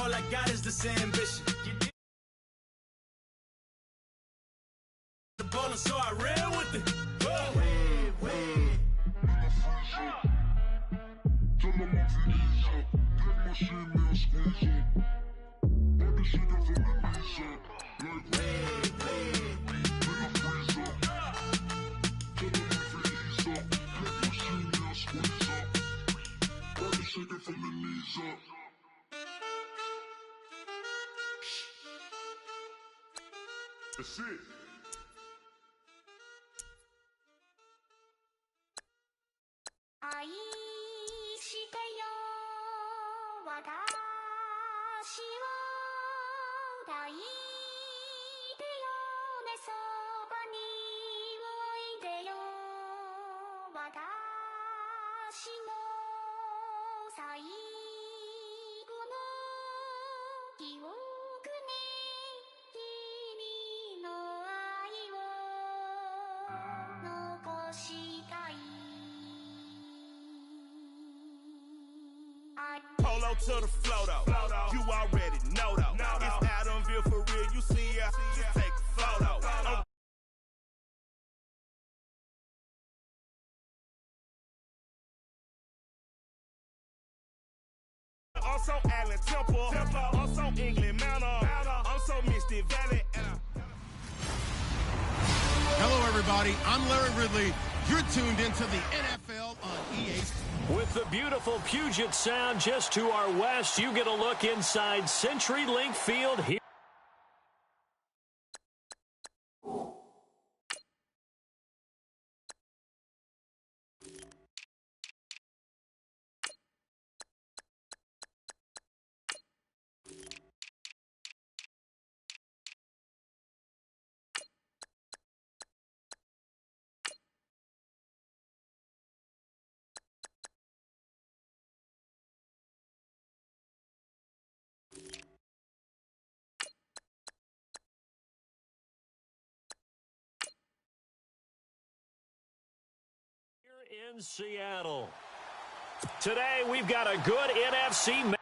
All I got is this ambition. The ball, so I ran with it. That's it. Polo to the flow though. You already know though. It's Adamville for real. You see ya, just take a photo. Also Allen Temple, also England Manor, also Misty Valley. Hello, everybody. I'm Larry Ridley. You're tuned into the NFL on EA. With the beautiful Puget Sound just to our west, you get a look inside CenturyLink Field here. In Seattle. Today, we've got a good NFC match.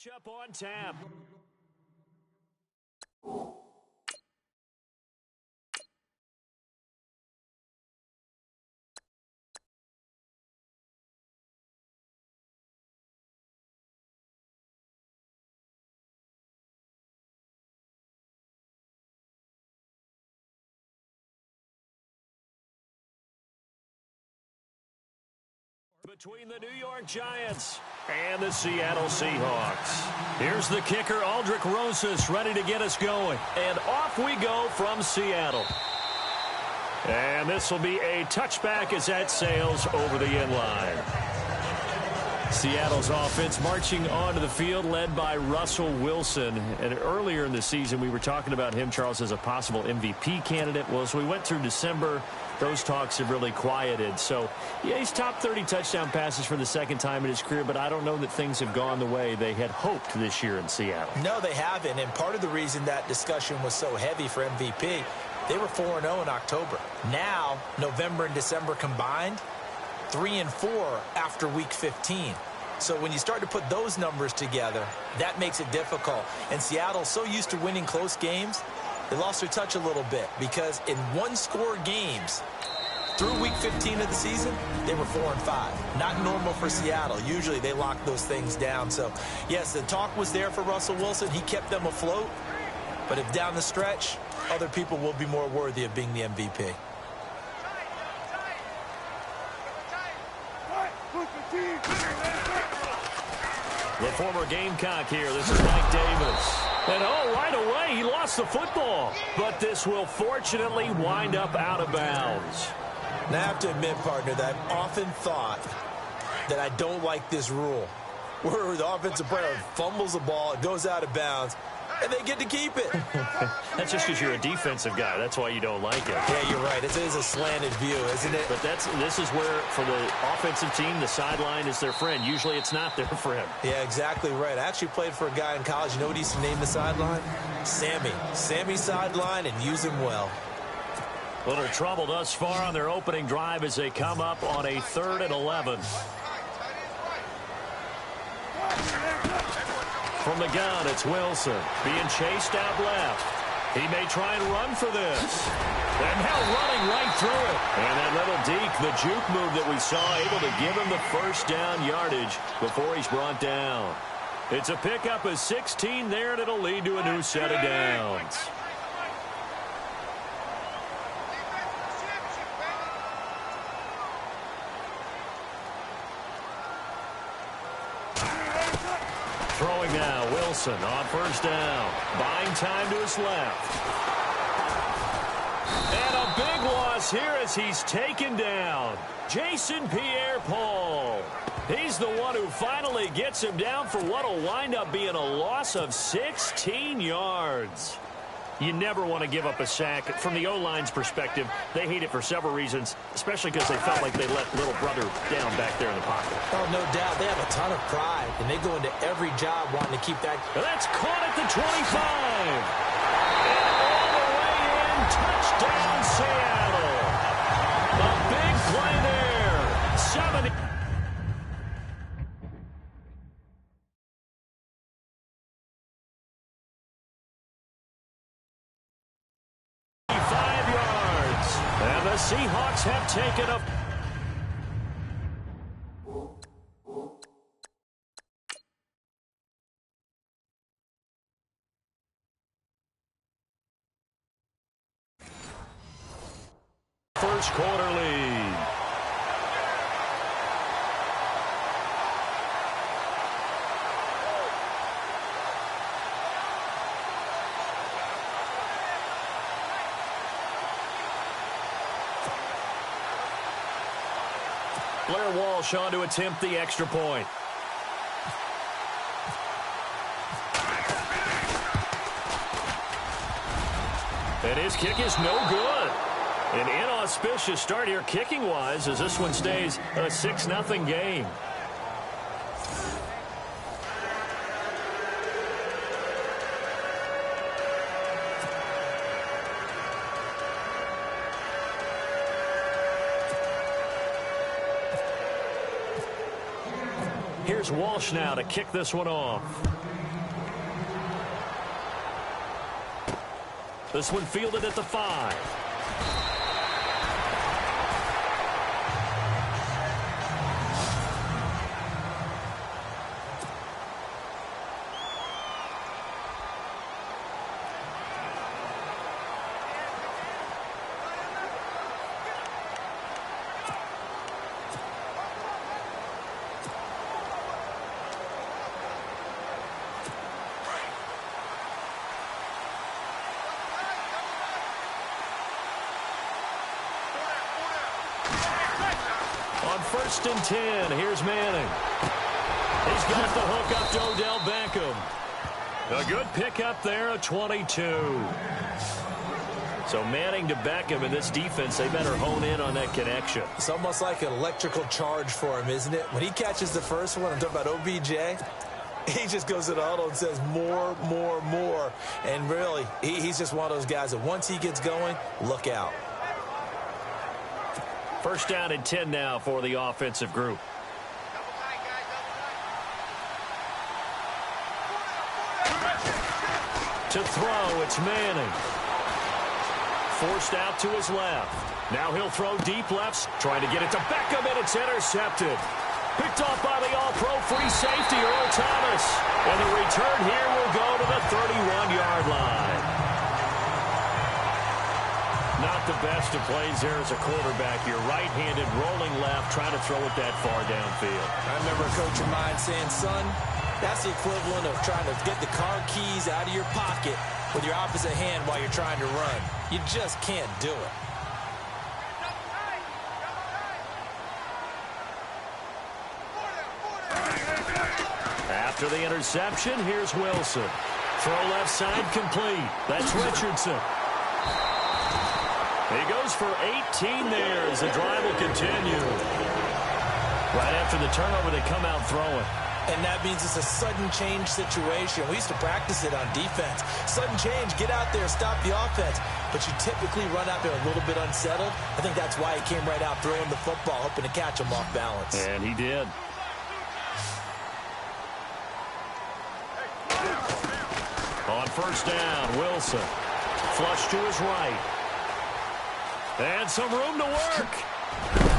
Matchup on tap. Between the New York Giants and the Seattle Seahawks. Here's the kicker, Aldrick Rosas, ready to get us going. And off we go from Seattle. And this will be a touchback as that sails over the end line. Seattle's offense marching onto the field, led by Russell Wilson. And earlier in the season, we were talking about him, Charles, as a possible MVP candidate. Well, as we went through December, those talks have really quieted. So, yeah, he's top 30 touchdown passes for the second time in his career, but I don't know that things have gone the way they had hoped this year in Seattle. No, they haven't. And part of the reason that discussion was so heavy for MVP, they were 4-0 in October. Now, November and December combined, 3-4 after Week 15. So when you start to put those numbers together, that makes it difficult. And Seattle's so used to winning close games, they lost their touch a little bit because in one-score games, through Week 15 of the season, they were 4-5. Not normal for Seattle. Usually they lock those things down. So, yes, the talk was there for Russell Wilson. He kept them afloat. But if down the stretch, other people will be more worthy of being the MVP. The former Gamecock here. This is Mike Davis. And, right away, he lost the football. But this will fortunately wind up out of bounds. Now, I have to admit, partner, that I've often thought that I don't like this rule, where the offensive player fumbles the ball, it goes out of bounds, and they get to keep it. That's just because you're a defensive guy. That's why you don't like it. Yeah, you're right. It is a slanted view, isn't it? But this is where, for the offensive team, the sideline is their friend. Usually it's not there for him. Yeah, exactly right. I actually played for a guy in college. You know what he used to name the sideline? Sammy. Sammy sideline, and use him well. Little trouble thus far on their opening drive as they come up on a 3rd and 11. From the gun, it's Wilson being chased out left. He may try and run for this. And now running right through it. And that little deke, the juke move that we saw, able to give him the first down yardage before he's brought down. It's a pickup of 16 there, and it'll lead to a new set of downs. Throwing now, Wilson on first down. Buying time to his left. And a big loss here as he's taken down. Jason Pierre-Paul. He's the one who finally gets him down for what will wind up being a loss of 16 yards. You never want to give up a sack. From the O-line's perspective, they hate it for several reasons, especially because they felt like they let little brother down back there in the pocket. Oh, no doubt. They have a ton of pride, and they go into every job wanting to keep that. And that's caught at the 25. And all the way in, touchdown Seattle. A big play there. 70. And the Seahawks have taken a... first quarter lead. Blair Walsh on to attempt the extra point. And his kick is no good. An inauspicious start here kicking-wise as this one stays a 6-0 game. Here's Walsh now to kick this one off. This one fielded at the 5. On 1st and 10, here's Manning. He's got the hook up to Odell Beckham. A good pickup there, a 22. So Manning to Beckham in this defense, they better hone in on that connection. It's almost like an electrical charge for him, isn't it? When he catches the first one, I'm talking about OBJ, he just goes to the huddle and says more, more, more. And really, he's just one of those guys that once he gets going, look out. First down and 10 now for the offensive group. To throw, it's Manning. Forced out to his left. Now he'll throw deep left, trying to get it to Beckham, and it's intercepted. Picked off by the all-pro free safety, Earl Thomas. And the return here will go to the 31-yard line. Not the best of plays there as a quarterback. You're right-handed, rolling left, trying to throw it that far downfield. I remember a coach of mine saying, son, That's the equivalent of trying to get the car keys out of your pocket with your opposite hand while you're trying to run. You just can't do it. After the interception, here's Wilson. Throw left side complete. That's Richardson. He goes for 18 there as the drive will continue. Right after the turnover, they come out throwing. And that means it's a sudden change situation. We used to practice it on defense. Sudden change, get out there, stop the offense. But you typically run out there a little bit unsettled. I think that's why he came right out throwing the football, hoping to catch him off balance. And he did. On first down, Wilson. Flush to his right. And some room to work.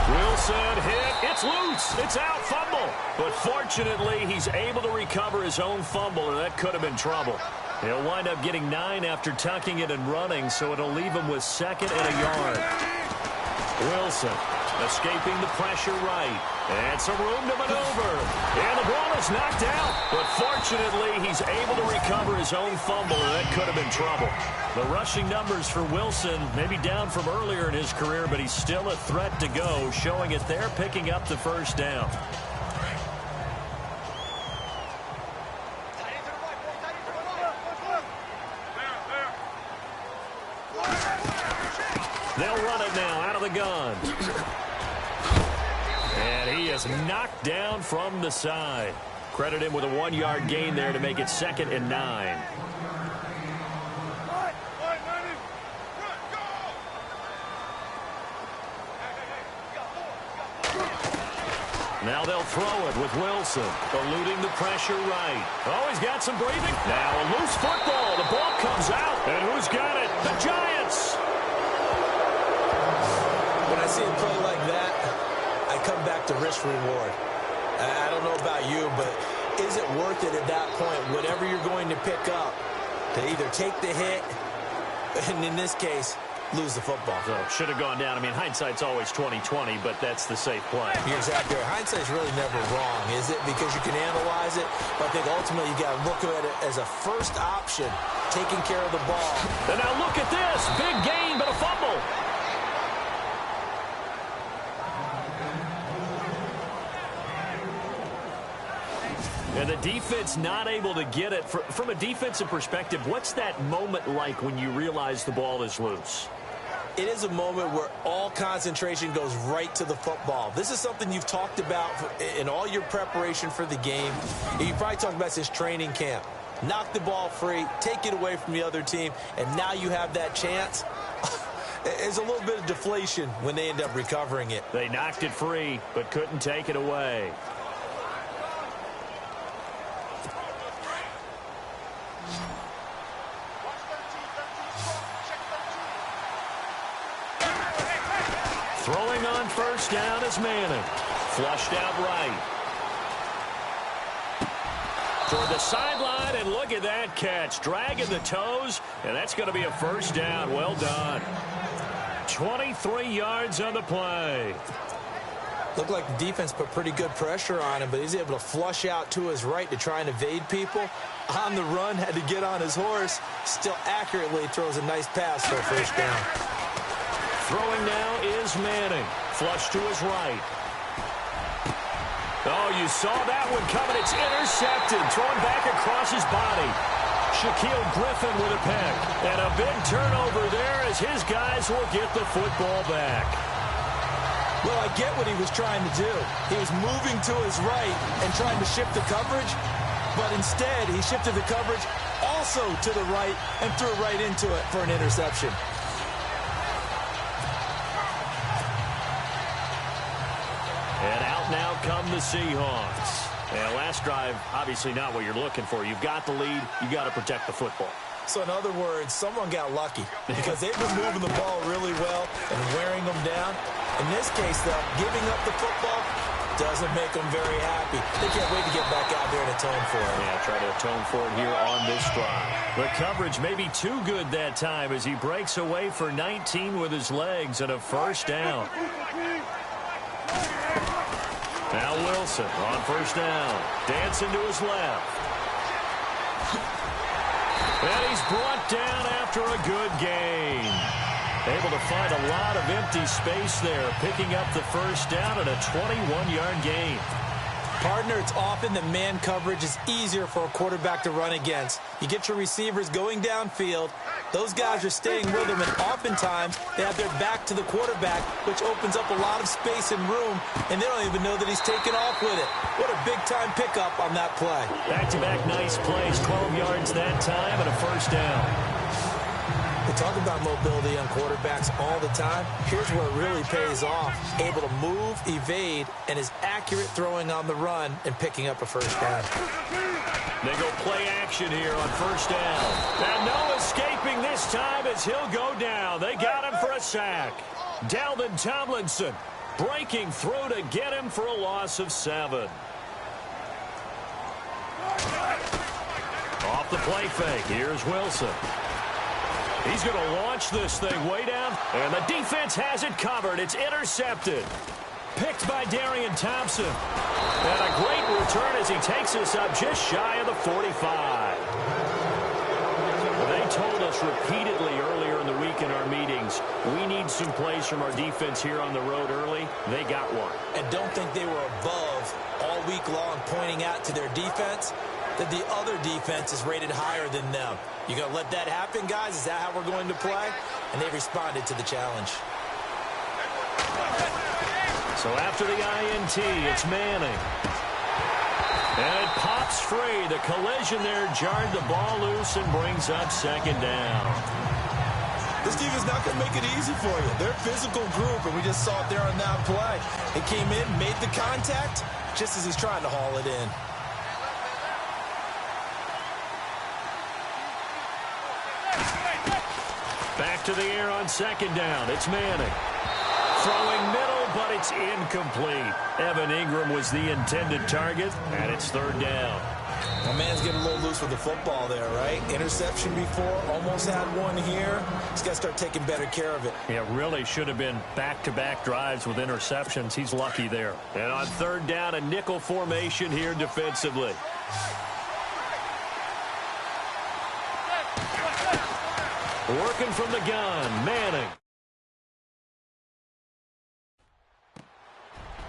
Wilson hit. It's loose. It's out. Fumble. But fortunately, he's able to recover his own fumble, and that could have been trouble. He'll wind up getting 9 after tucking it and running, so it'll leave him with 2nd and a yard. Wilson escaping the pressure right. And some room to maneuver. And the ball is knocked out. But fortunately, he's able to recover his own fumble, and that could have been trouble. The rushing numbers for Wilson may be down from earlier in his career, but he's still a threat to go, showing it there, picking up the first down. They'll run it now out of the gun. And he is knocked down from the side. Credit him with a 1-yard gain there to make it 2nd and 9. Now they'll throw it with Wilson, eluding the pressure right. Oh, he's got some breathing. Now a loose football. The ball comes out. And who's got it? The Giants. When I see a play like that, I come back to risk reward. I don't know about you, but is it worth it at that point, whatever you're going to pick up, to either take the hit, and in this case, lose the football? So should have gone down. I mean, hindsight's always 20/20, but that's the safe play. You're exactly right. Hindsight's really never wrong, is it? Because you can analyze it, but I think ultimately you got to look at it as a first option, taking care of the ball. And now look at this. Big gain, but a fumble. And the defense not able to get it. From a defensive perspective, what's that moment like when you realize the ball is loose? It is a moment where all concentration goes right to the football. This is something you've talked about in all your preparation for the game. You probably talked about since training camp. Knock the ball free, take it away from the other team, and now you have that chance. There's a little bit of deflation when they end up recovering it. They knocked it free, but couldn't take it away. Throwing on first down is Manning. Flushed out right. Toward the sideline, and look at that catch. Dragging the toes, and that's going to be a first down. Well done. 23 yards on the play. Looked like the defense put pretty good pressure on him, but he's able to flush out to his right to try and evade people. On the run, had to get on his horse. Still accurately throws a nice pass for a first down. Throwing now is Manning. Flush to his right. Oh, you saw that one coming. It's intercepted. Thrown back across his body. Shaquille Griffin with a pick. And a big turnover there as his guys will get the football back. Well, I get what he was trying to do. He was moving to his right and trying to shift the coverage. But instead, he shifted the coverage also to the right and threw right into it for an interception. And out now come the Seahawks. And last drive, obviously not what you're looking for. You've got the lead. You've got to protect the football. So in other words, someone got lucky because they've been moving the ball really well and wearing them down. In this case, though, giving up the football doesn't make them very happy. They can't wait to get back out there and atone for it. Yeah, try to atone for it here on this drive. The coverage may be too good that time as he breaks away for 19 with his legs and a first down. Now Wilson on first down. Dancing to his left. And he's brought down after a good gain. Able to find a lot of empty space there, picking up the first down and a 21-yard gain. Partner, it's often that man coverage is easier for a quarterback to run against. You get your receivers going downfield. Those guys are staying with them, and oftentimes they have their back to the quarterback, which opens up a lot of space and room, and they don't even know that he's taken off with it. What a big-time pickup on that play. Back-to-back nice plays, 12 yards that time and a first down. We talk about mobility on quarterbacks all the time. Here's where it really pays off. Able to move, evade, and is accurate throwing on the run and picking up a first down. They go play action here on first down. And no escaping this time as he'll go down. They got him for a sack. Dalvin Tomlinson breaking through to get him for a loss of 7. Off the play fake. Here's Wilson. He's going to launch this thing way down, and the defense has it covered. It's intercepted. Picked by Darian Thompson. And a great return as he takes us up just shy of the 45. They told us repeatedly earlier in the week in our meetings, we need some plays from our defense here on the road early. They got one. And don't think they were above all week long pointing out to their defense that the other defense is rated higher than them. You going to let that happen, guys? Is that how we're going to play? And they responded to the challenge. So after the INT, it's Manning. And it pops free. The collision there jarred the ball loose and brings up second down. This defense not going to make it easy for you. They're a physical group, and we just saw it there on that play. It came in, made the contact, just as he's trying to haul it in. Back to the air on second down. It's Manning. Throwing middle, but it's incomplete. Evan Ingram was the intended target, and it's third down. My man's getting a little loose with the football there, right? Interception before, almost had one here. He's got to start taking better care of it. Yeah, really should have been back-to-back drives with interceptions. He's lucky there. And on third down, a nickel formation here defensively. Working from the gun, Manning.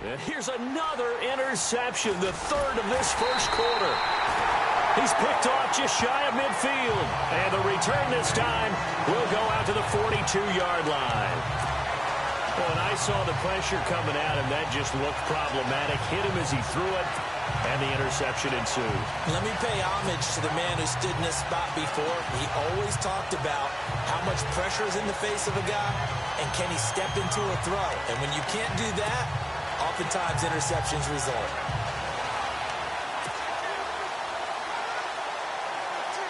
And here's another interception, the third of this first quarter. He's picked off just shy of midfield. And the return this time will go out to the 42-yard line. Well, when I saw the pressure coming at him, that just looked problematic. Hit him as he threw it, and the interception ensued. Let me pay homage to the man who stood in this spot before. He always talked about how much pressure is in the face of a guy, and can he step into a throw. And when you can't do that, oftentimes interceptions result.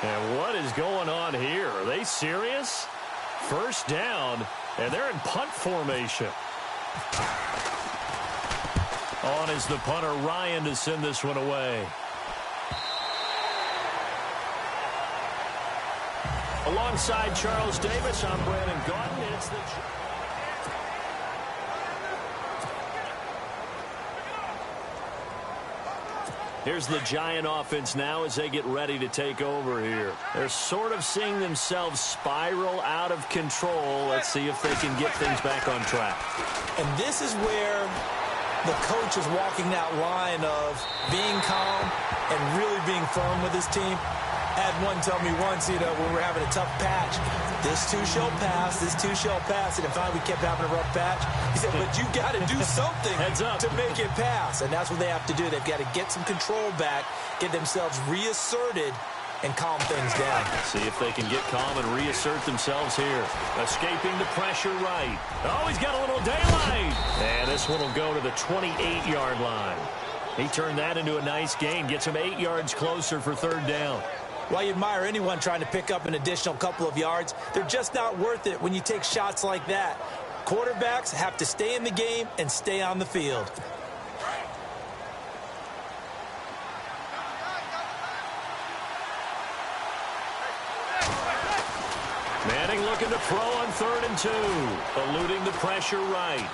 And what is going on here? Are they serious? First down, and they're in punt formation. On is the punter, Ryan, to send this one away. Alongside Charles Davis, I'm Brandon Gaudin. It's the... Here's the Giant offense now as they get ready to take over here. They're sort of seeing themselves spiral out of control. Let's see if they can get things back on track. And this is where the coach is walking that line of being calm and really being firm with his team. I had one tell me once, when we were having a tough patch, this too shall pass, this too shall pass. And finally we kept having a rough patch. He said, but you got to do something to make it pass. And that's what they have to do. They've got to get some control back, get themselves reasserted, and calm things down. See if they can get calm and reassert themselves here. Escaping the pressure right. Oh, he's got a little daylight. And this one will go to the 28-yard line. He turned that into a nice gain. Gets him 8 yards closer for third down. Well, you admire anyone trying to pick up an additional couple of yards. They're just not worth it when you take shots like that. Quarterbacks have to stay in the game and stay on the field. Manning looking to throw on 3rd and 2. Eluding the pressure right.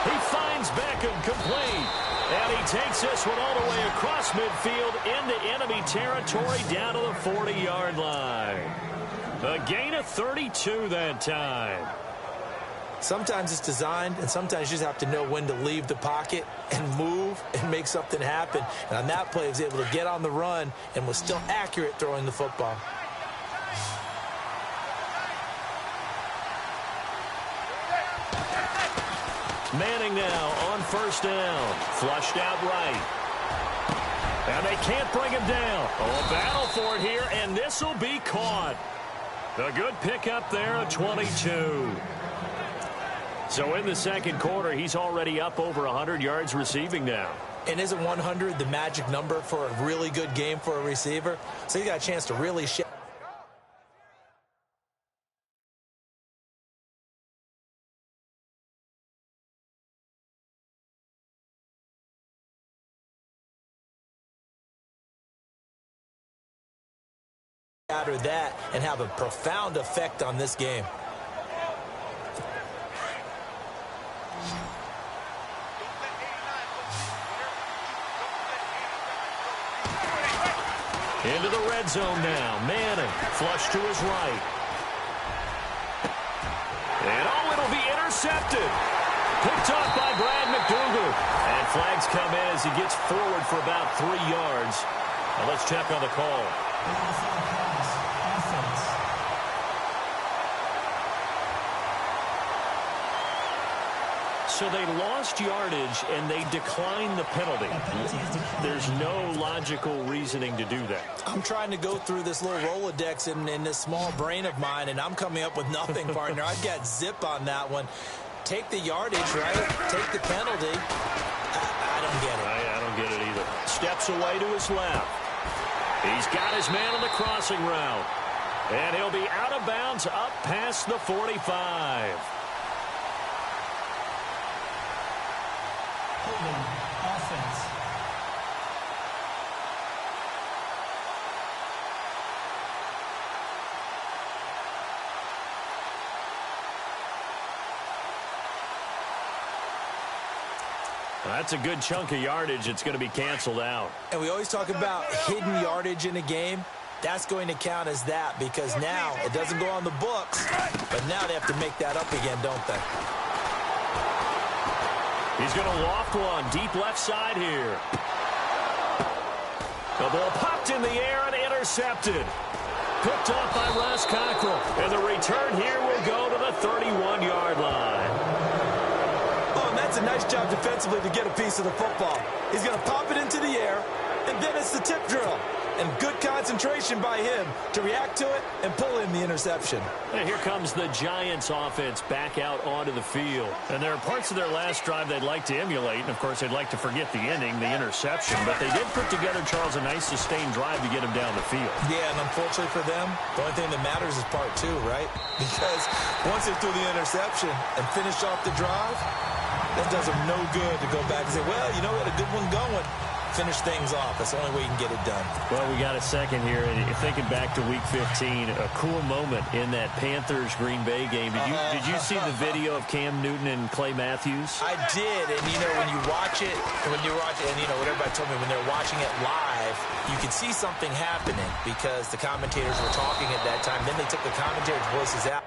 He finds Beckham incomplete. And he takes this one all the way across midfield into enemy territory down to the 40-yard line. A gain of 32 that time. Sometimes it's designed, and sometimes you just have to know when to leave the pocket and move and make something happen. And on that play, he was able to get on the run and was still accurate throwing the football. Manning now on first down. Flushed out right. And they can't bring him down. Oh, a battle for it here, and this will be caught. A good pickup there of 22. So in the second quarter, he's already up over 100 yards receiving now. And isn't 100 the magic number for a really good game for a receiver? So he got a chance to really shatter that and have a profound effect on this game. Into the red zone now. Manning flush to his right. And oh, it'll be intercepted. Picked off by Brad McDougal. And flags come in as he gets forward for about 3 yards. Now let's check on the call. So they lost yardage, and they declined the penalty. There's no logical reasoning to do that. I'm trying to go through this little Rolodex in this small brain of mine, and I'm coming up with nothing, partner. I've got zip on that one. Take the yardage, right? Take the penalty. I don't get it. I don't get it either. Steps away to his left. He's got his man on the crossing route. And he'll be out of bounds up past the 45. Offense. Well, that's a good chunk of yardage. It's going to be canceled out. And we always talk about hidden yardage in a game. That's going to count as that because now it doesn't go on the books, but now they have to make that up again, don't they? He's going to loft one deep left side here. The ball popped in the air and intercepted. Picked off by Ross Cockrell. And the return here will go to the 31-yard line. Oh, and that's a nice job defensively to get a piece of the football. He's going to pop it into the air, and then it's the tip drill. And good concentration by him to react to it and pull in the interception. And here comes the Giants offense back out onto the field. And there are parts of their last drive they'd like to emulate. And, of course, they'd like to forget the ending, the interception. But they did put together, Charles, a nice sustained drive to get him down the field. Yeah, and unfortunately for them, the only thing that matters is part 2, right? Because once they threw the interception and finished off the drive, that does them no good to go back and say, well, you know, we had a good one going. Finish things off. That's the only way you can get it done. Well, we got a second here, and thinking back to Week 15, a cool moment in that Panthers-Green Bay game. Did you see the video of Cam Newton and Clay Matthews? I did, and you know when you watch it, and you know what everybody told me when they're watching it live, you can see something happening because the commentators were talking at that time. Then they took the commentators' voices out.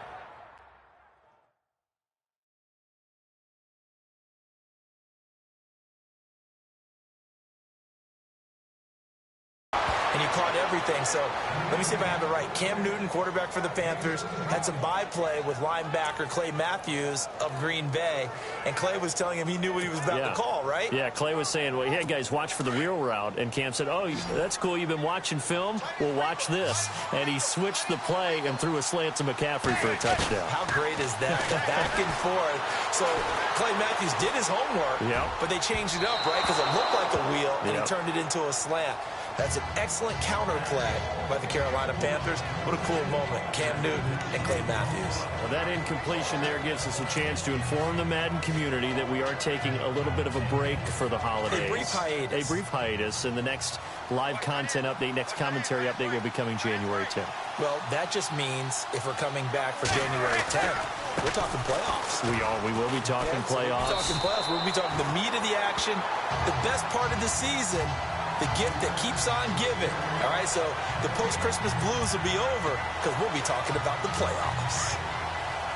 And you caught everything. So let me see if I have it right. Cam Newton, quarterback for the Panthers, had some byplay with linebacker Clay Matthews of Green Bay. And Clay was telling him he knew what he was about to call, right? Yeah, Clay was saying, well, hey, guys, watch for the wheel route. And Cam said, oh, that's cool. You've been watching film? Well, watch this. And he switched the play and threw a slant to McCaffrey for a touchdown. How great is that? The back and forth. So Clay Matthews did his homework, but they changed it up, right? Because it looked like a wheel, and he turned it into a slant. That's an excellent counter play by the Carolina Panthers. What a cool moment. Cam Newton and Clay Matthews. Well, that incompletion there gives us a chance to inform the Madden community that we are taking a little bit of a break for the holidays. A brief hiatus. And the next live content update, next commentary update will be coming January 10th. Well, that just means if we're coming back for January 10th, we're talking playoffs. We will be talking playoffs. We'll be talking the meat of the action, the best part of the season, the gift that keeps on giving. All right, so the post-Christmas blues will be over because we'll be talking about the playoffs.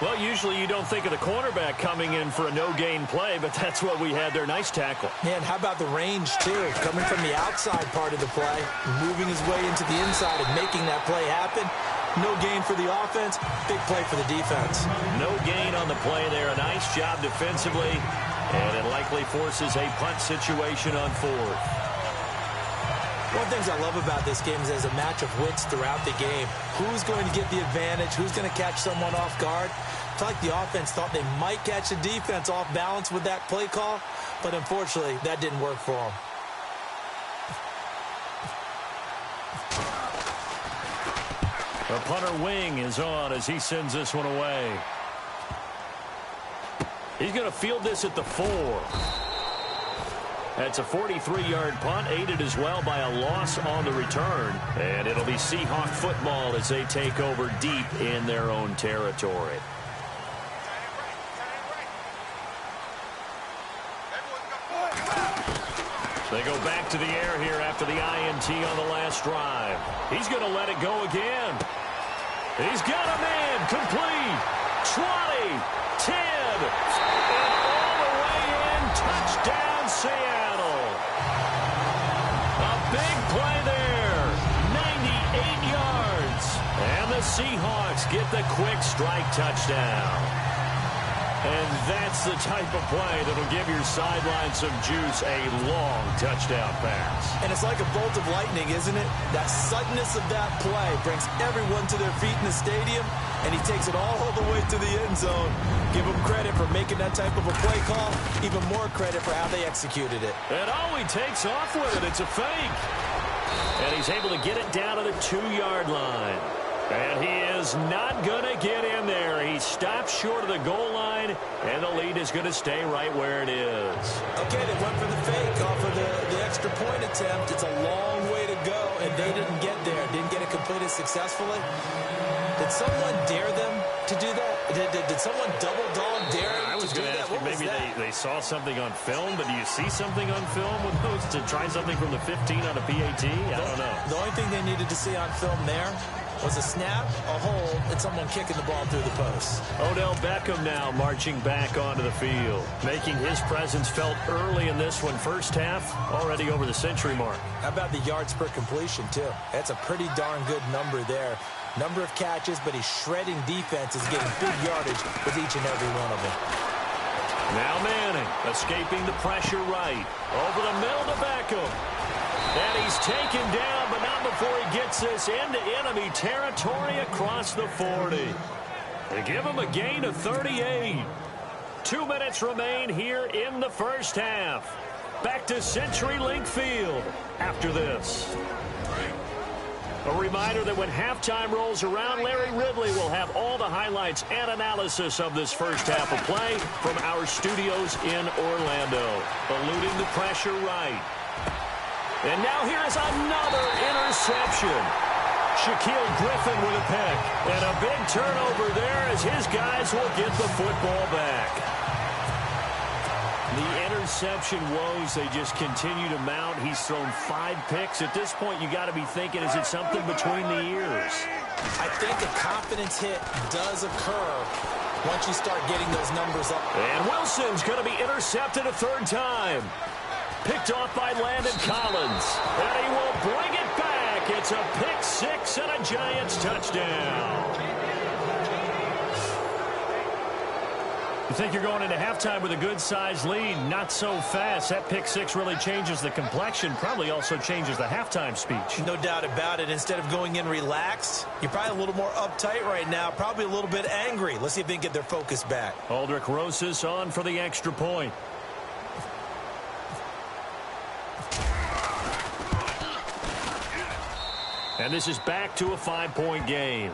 Well, usually you don't think of the cornerback coming in for a no-gain play, but that's what we had there. Nice tackle. Man, how about the range, too? Coming from the outside part of the play, moving his way into the inside and making that play happen. No gain for the offense, big play for the defense. No gain on the play there. A nice job defensively, and it likely forces a punt situation on fourth. One of the things I love about this game is there's a match of wits throughout the game. Who's going to get the advantage? Who's going to catch someone off guard? I feel like the offense thought they might catch the defense off balance with that play call, but unfortunately, that didn't work for them. The punter wing is on as he sends this one away. He's going to field this at the 4. That's a 43-yard punt, aided as well by a loss on the return. And it'll be Seahawk football as they take over deep in their own territory. They go back to the air here after the INT on the last drive. He's going to let it go again. He's got a man complete. 20, 10, and all the way in. Touchdown, Seattle. A big play there. 98 yards. And the Seahawks get the quick strike touchdown. And that's the type of play that'll give your sideline some juice, a long touchdown pass. And it's like a bolt of lightning, isn't it? That suddenness of that play brings everyone to their feet in the stadium, and he takes it all the way to the end zone. Give him credit for making that type of a play call, even more credit for how they executed it. And he takes off with it. It's a fake. And he's able to get it down to the 2-yard line. And he is not going to get in there. He stops short of the goal line, and the lead is going to stay right where it is. Okay, they went for the fake off of the extra point attempt. It's a long way to go, and they didn't get there. Didn't get it completed successfully. Did someone dare them to do that? Did someone double dog dare them? I was going to ask you, maybe they saw something on film, but do you see something on film with those to try something from the 15 on a PAT? I don't know. The only thing they needed to see on film there was a snap, a hold, and someone kicking the ball through the post. Odell Beckham now marching back onto the field, making his presence felt early in this one. First half, already over the century mark. How about the yards per completion, too? That's a pretty darn good number there. Number of catches, but he's shredding defenses, getting big yardage with each and every one of them. Now Manning, escaping the pressure right. Over the middle to Beckham. And he's taken down, but not before he gets this into enemy territory across the 40. They give him a gain of 38. 2 minutes remain here in the first half. Back to CenturyLink Field after this. A reminder that when halftime rolls around, Larry Ridley will have all the highlights and analysis of this first half of play from our studios in Orlando. Eluding the pressure right. And now here is another interception. Shaquille Griffin with a pick. And a big turnover there as his guys will get the football back. The interception woes, they just continue to mount. He's thrown 5 picks. At this point, you got to be thinking, is it something between the ears? I think a confidence hit does occur once you start getting those numbers up. And Wilson's going to be intercepted a 3rd time. Picked off by Landon Collins. And he will bring it back. It's a pick 6 and a Giants touchdown. You think you're going into halftime with a good-sized lead. Not so fast. That pick 6 really changes the complexion. Probably also changes the halftime speech. No doubt about it. Instead of going in relaxed, you're probably a little more uptight right now. Probably a little bit angry. Let's see if they can get their focus back. Aldrick Rosas on for the extra point. And this is back to a 5-point game.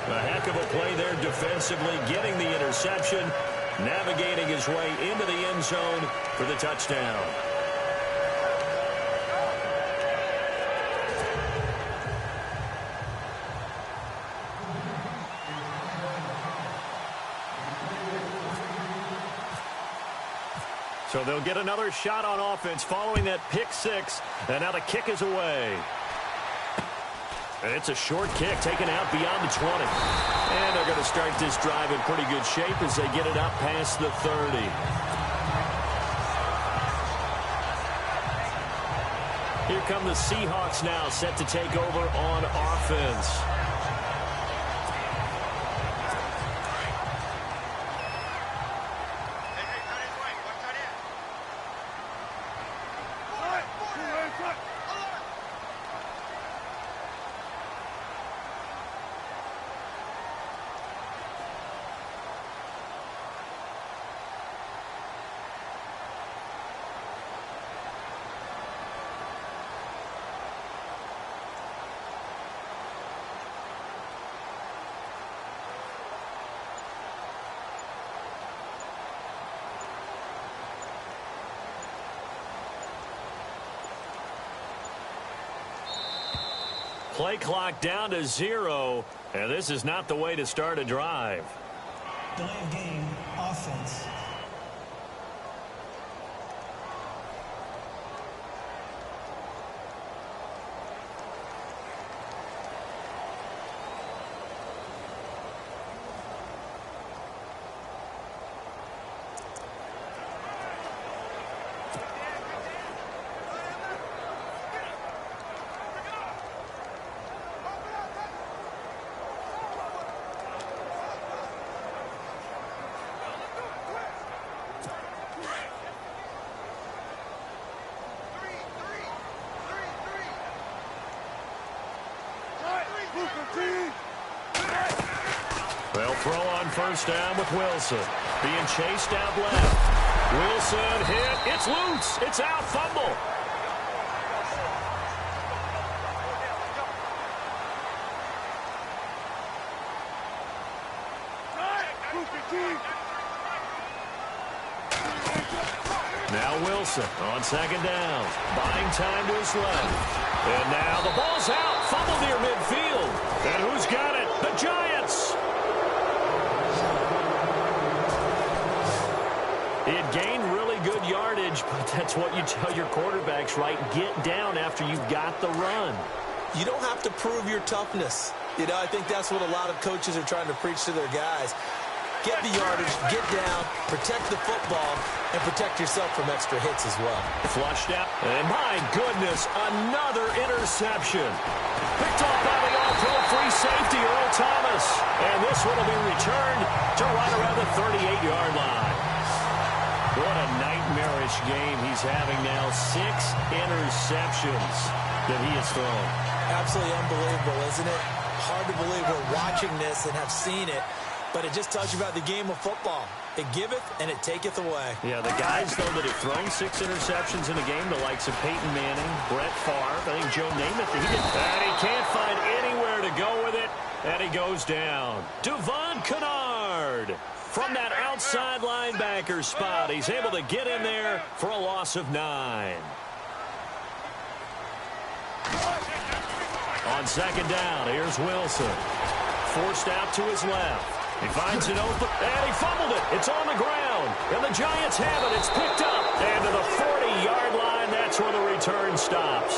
A heck of a play there defensively, getting the interception, navigating his way into the end zone for the touchdown. So they'll get another shot on offense following that pick six, and now the kick is away. And it's a short kick taken out beyond the 20. And they're going to start this drive in pretty good shape as they get it up past the 30. Here come the Seahawks now, set to take over on offense. Play clock down to 0, and this is not the way to start a drive. Delay of game, offense. They'll throw on first down with Wilson. Being chased out left. Wilson hit. It's loose. It's out. Fumble. Now Wilson on second down. Buying time to his left. And now the ball's out. Fumble near midfield. And who's got it? The Giants. It gained really good yardage, but that's what you tell your quarterbacks, right? Get down after you've got the run. You don't have to prove your toughness. You know, I think that's what a lot of coaches are trying to preach to their guys. Get the yardage, get down, protect the football, and protect yourself from extra hits as well. Flushed out, and my goodness, another interception. Picked off by the all-pro free safety, Earl Thomas. And this one will be returned to right around the 38-yard line. What a nightmarish game he's having now. 6 interceptions that he has thrown. Absolutely unbelievable, isn't it? Hard to believe we're watching this and have seen it. But it just tells you about the game of football. It giveth and it taketh away. Yeah, the guys, though, that have thrown 6 interceptions in a game, the likes of Peyton Manning, Brett Favre, I think Joe Namath, and he can't find anywhere to go with it, and he goes down. Devon Kennard from that outside linebacker spot. He's able to get in there for a loss of 9. On second down, here's Wilson. Forced out to his left. He finds it open, and he fumbled it. It's on the ground, and the Giants have it. It's picked up, and to the 40-yard line, that's where the return stops.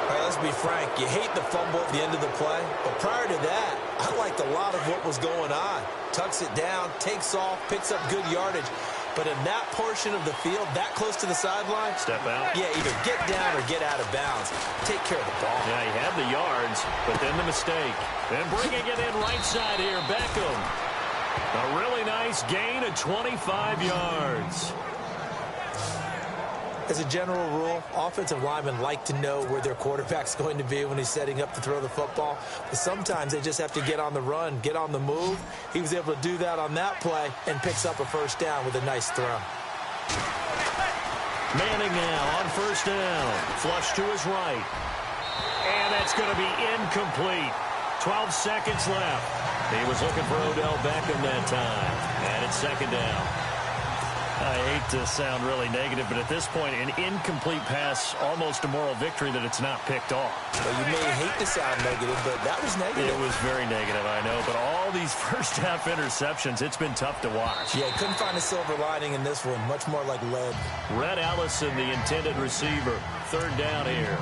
All right, let's be frank. You hate the fumble at the end of the play, but prior to that, I liked a lot of what was going on. Tucks it down, takes off, picks up good yardage. But in that portion of the field, that close to the sideline, step out. Yeah, either get down or get out of bounds. Take care of the ball. Yeah, he had the yards, but then the mistake. And bringing it in right side here, Beckham. A really nice gain of 25 yards. As a general rule, offensive linemen like to know where their quarterback's going to be when he's setting up to throw the football. But sometimes they just have to get on the run, get on the move. He was able to do that on that play and picks up a first down with a nice throw. Manning now on first down. Flush to his right. And that's going to be incomplete. 12 seconds left. He was looking for Odell Beckham that time. And it's second down. I hate to sound really negative, but at this point, an incomplete pass, almost a moral victory that it's not picked off. Well, you may hate to sound negative, but that was negative. It was very negative, I know. But all these first-half interceptions, it's been tough to watch. Yeah, couldn't find a silver lining in this one. Much more like lead. Red Allison, the intended receiver. Third down here.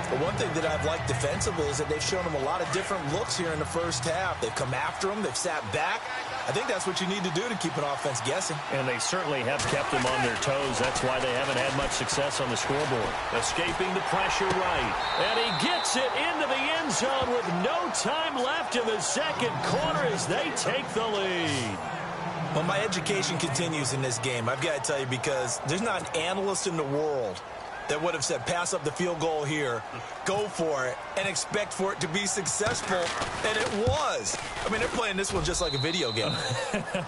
But one thing that I've liked defensively is that they've shown them a lot of different looks here in the first half. They've come after them. They've sat back. I think that's what you need to do to keep an offense guessing. And they certainly have kept them on their toes. That's why they haven't had much success on the scoreboard. Escaping the pressure right. And he gets it into the end zone with no time left in the second quarter as they take the lead. Well, my education continues in this game. I've got to tell you, because there's not an analyst in the world that would have said pass up the field goal here, go for it, and expect for it to be successful, and it was. I mean, they're playing this one just like a video game.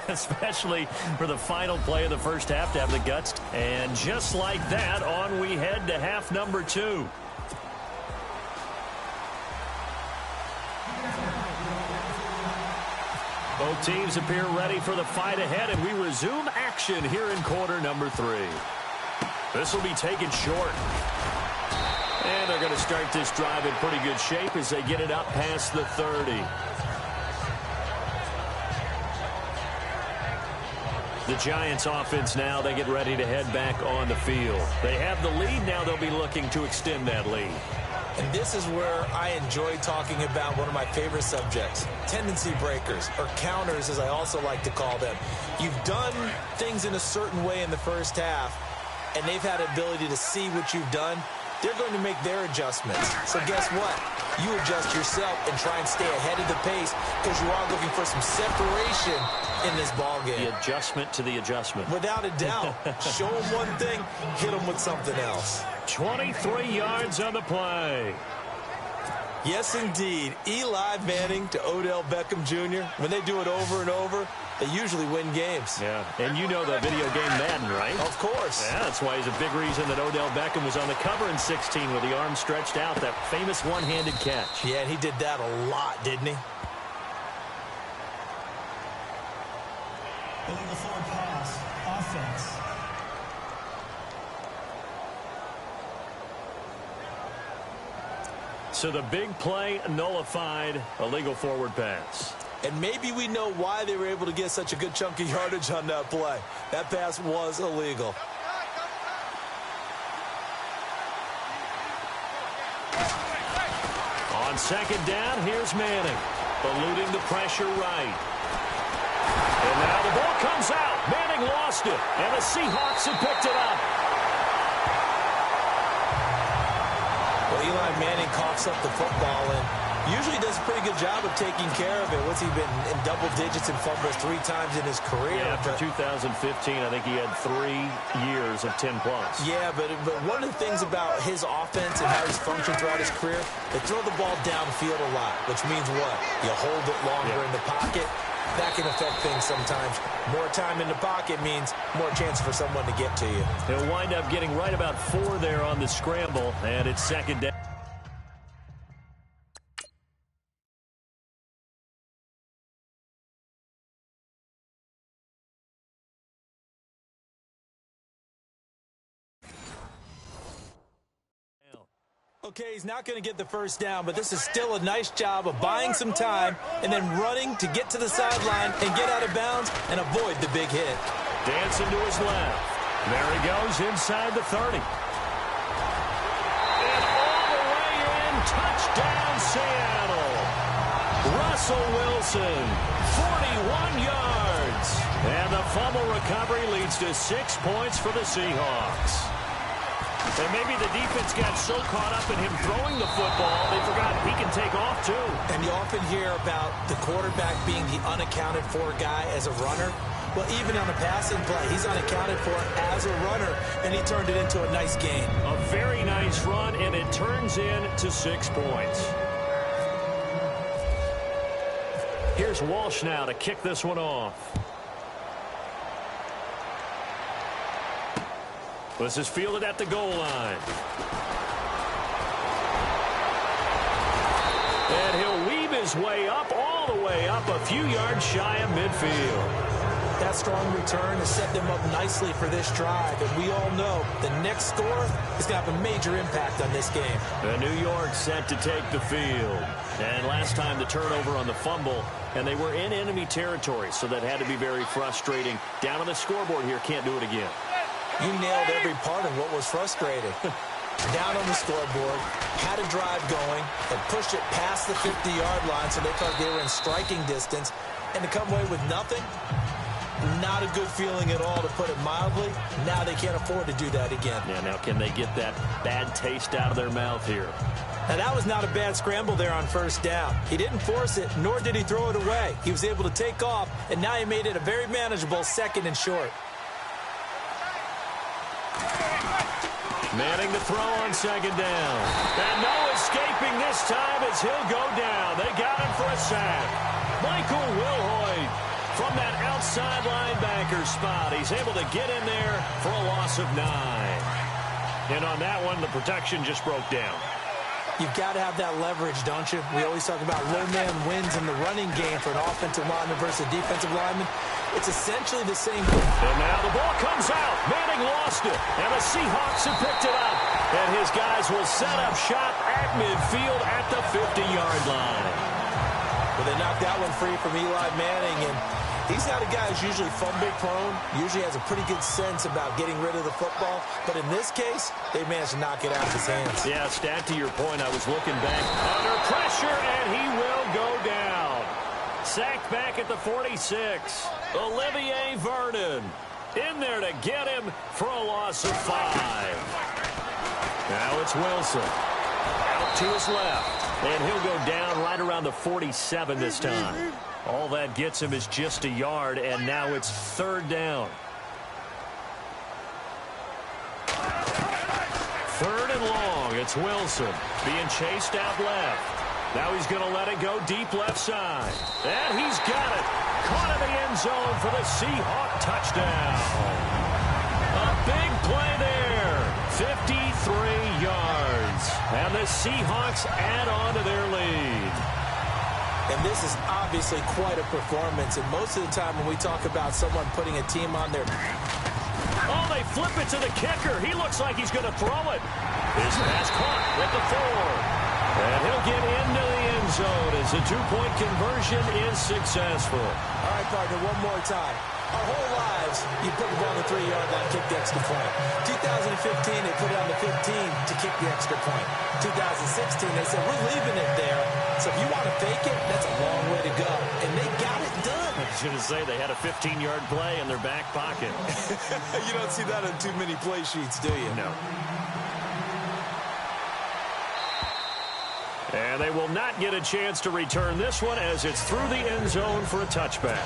Especially for the final play of the first half to have the guts. And just like that, on we head to half number 2. Both teams appear ready for the fight ahead, and we resume action here in quarter number 3. This will be taken short. And they're going to start this drive in pretty good shape as they get it up past the 30. The Giants offense now, they get ready to head back on the field. They have the lead. Now they'll be looking to extend that lead. And this is where I enjoy talking about one of my favorite subjects, tendency breakers, or counters as I also like to call them. You've done things in a certain way in the first half, and they've had the ability to see what you've done. They're going to make their adjustments. So guess what? You adjust yourself and try and stay ahead of the pace, because you are looking for some separation in this ball game. The adjustment to the adjustment. Without a doubt. Show them one thing, hit them with something else. 23 yards on the play. Yes, indeed. Eli Manning to Odell Beckham Jr. When they do it over and over, they usually win games. Yeah, and you know the video game Madden, right? Of course. Yeah, that's why he's a big reason that Odell Beckham was on the cover in 16 with the arm stretched out, that famous one-handed catch. Yeah, and he did that a lot, didn't he? Illegal forward pass. Offense. So the big play nullified, illegal forward pass. And maybe we know why they were able to get such a good chunk of yardage on that play. That pass was illegal. On second down, here's Manning. Eluding the pressure right. And now the ball comes out. Manning lost it. And the Seahawks have picked it up. Well, Eli Manning coughs up the football and usually does a pretty good job of taking care of it. What's he been in double digits in fumbles 3 times in his career? Yeah, after 2015, I think he had 3 years of 10+. Yeah, but one of the things about his offense and how he's functioned throughout his career, they throw the ball downfield a lot, which means what? You hold it longer in the pocket. That can affect things sometimes. More time in the pocket means more chance for someone to get to you. He'll wind up getting right about 4 there on the scramble, and it's second down. Okay, he's not going to get the first down, but this is still a nice job of buying some time and then running to get to the sideline and get out of bounds and avoid the big hit. Dancing to his left. There he goes inside the 30. And all the way in, touchdown Seattle. Russell Wilson, 41 yards. And the fumble recovery leads to 6 points for the Seahawks. And maybe the defense got so caught up in him throwing the football, they forgot he can take off too. And you often hear about the quarterback being the unaccounted for guy as a runner. Well, even on a passing play, he's unaccounted for as a runner, and he turned it into a nice gain. A very nice run, and it turns into 6 points. Here's Walsh now to kick this one off. This is fielded at the goal line. And he'll weave his way up, all the way up, a few yards shy of midfield. That strong return has set them up nicely for this drive, and we all know the next score is going to have a major impact on this game. The New York set to take the field. And last time the turnover on the fumble, and they were in enemy territory, so that had to be very frustrating. Down on the scoreboard here, can't do it again. You nailed every part of what was frustrating. Down on the scoreboard, had a drive going, and pushed it past the 50-yard line so they thought they were in striking distance, and to come away with nothing, not a good feeling at all, to put it mildly. Now they can't afford to do that again. Yeah, now can they get that bad taste out of their mouth here? Now that was not a bad scramble there on first down. He didn't force it, nor did he throw it away. He was able to take off, and now he made it a very manageable 2nd and short. Manning to throw on 2nd down. And no escaping this time as he'll go down. They got him for a sack. Michael Wilhoit from that outside linebacker spot. He's able to get in there for a loss of 9. And on that one, the protection just broke down. You've got to have that leverage, don't you? We always talk about low man wins in the running game for an offensive lineman versus a defensive lineman. It's essentially the same thing. And now the ball comes out. Manning lost it. And the Seahawks have picked it up. And his guys will set up shop at midfield at the 50-yard line. Well, they knocked that one free from Eli Manning, and he's not a guy who's usually fumble prone, usually has a pretty good sense about getting rid of the football. But in this case, they managed to knock it out of his hands. Yeah, Stat, to your point, I was looking back under pressure, and he will go down. Sacked back at the 46. Olivier Vernon in there to get him for a loss of 5. Now it's Wilson. Out to his left. And he'll go down right around the 47 this time. All that gets him is just a yard, and now it's 3rd down. 3rd and long. It's Wilson being chased out left. Now he's going to let it go deep left side. And he's got it. Caught in the end zone for the Seahawk touchdown. A big play there. 53 yards. And the Seahawks add on to their lead. And this is obviously quite a performance. And most of the time when we talk about someone putting a team on their... Oh, they flip it to the kicker. He looks like he's going to throw it. His pass caught with the 4. And he'll get into the end zone as the 2-point conversion is successful. All right, partner, one more time. Our whole lives, you put the ball on the 3-yard line, kick the extra point. 2015, they put it on the 15 to kick the extra point. 2016, they said, we're leaving it there. So if you want to fake it, that's a long way to go. And they got it done. I was going to say they had a 15-yard play in their back pocket. You don't see that on too many play sheets, do you? No. And they will not get a chance to return this one as it's through the end zone for a touchback.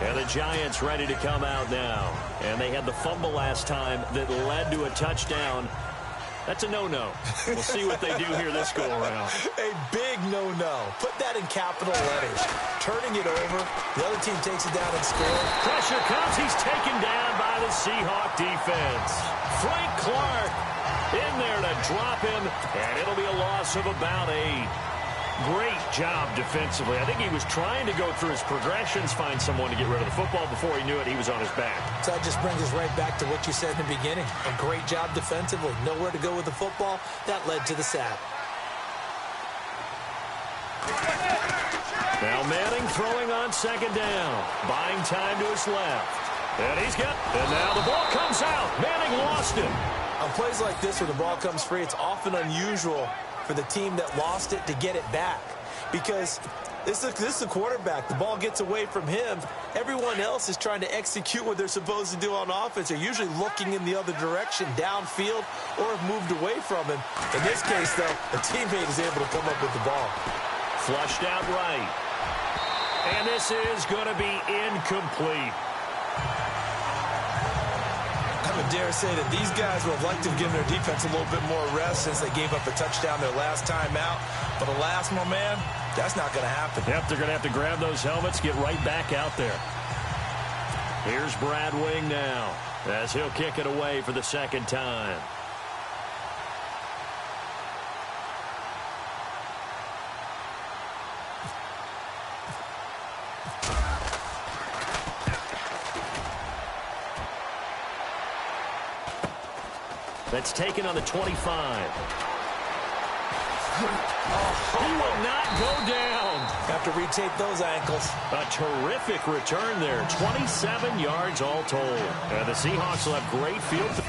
And the Giants ready to come out now. And they had the fumble last time that led to a touchdown. That's a no-no. We'll see what they do here this go-around. A big no-no. Put that in capital letters. Turning it over. The other team takes it down and scores. Pressure comes. He's taken down by the Seahawk defense. Frank Clark in there to drop him, and it'll be a loss of about 8. Great job defensively. I think he was trying to go through his progressions, find someone to get rid of the football. Before he knew it, he was on his back. So that just brings us right back to what you said in the beginning. A great job defensively. Nowhere to go with the football. That led to the sack. Now Manning throwing on 2nd down. Buying time to his left. And he's got, and now the ball comes out. Manning lost it. On plays like this where the ball comes free, it's often unusual for the team that lost it to get it back. Because this is the quarterback. The ball gets away from him. Everyone else is trying to execute what they're supposed to do on offense. They're usually looking in the other direction, downfield, or have moved away from him. In this case, though, a teammate is able to come up with the ball. Flushed out right. And this is going to be incomplete. I would dare say that these guys would have liked to have given their defense a little bit more rest since they gave up a touchdown their last time out. But alas, my man, that's not going to happen. Yep, they're going to have to grab those helmets, get right back out there. Here's Brad Wing now as he'll kick it away for the second time. That's taken on the 25. He will not go down. Have to retake those ankles. A terrific return there. 27 yards all told. And the Seahawks will have great field.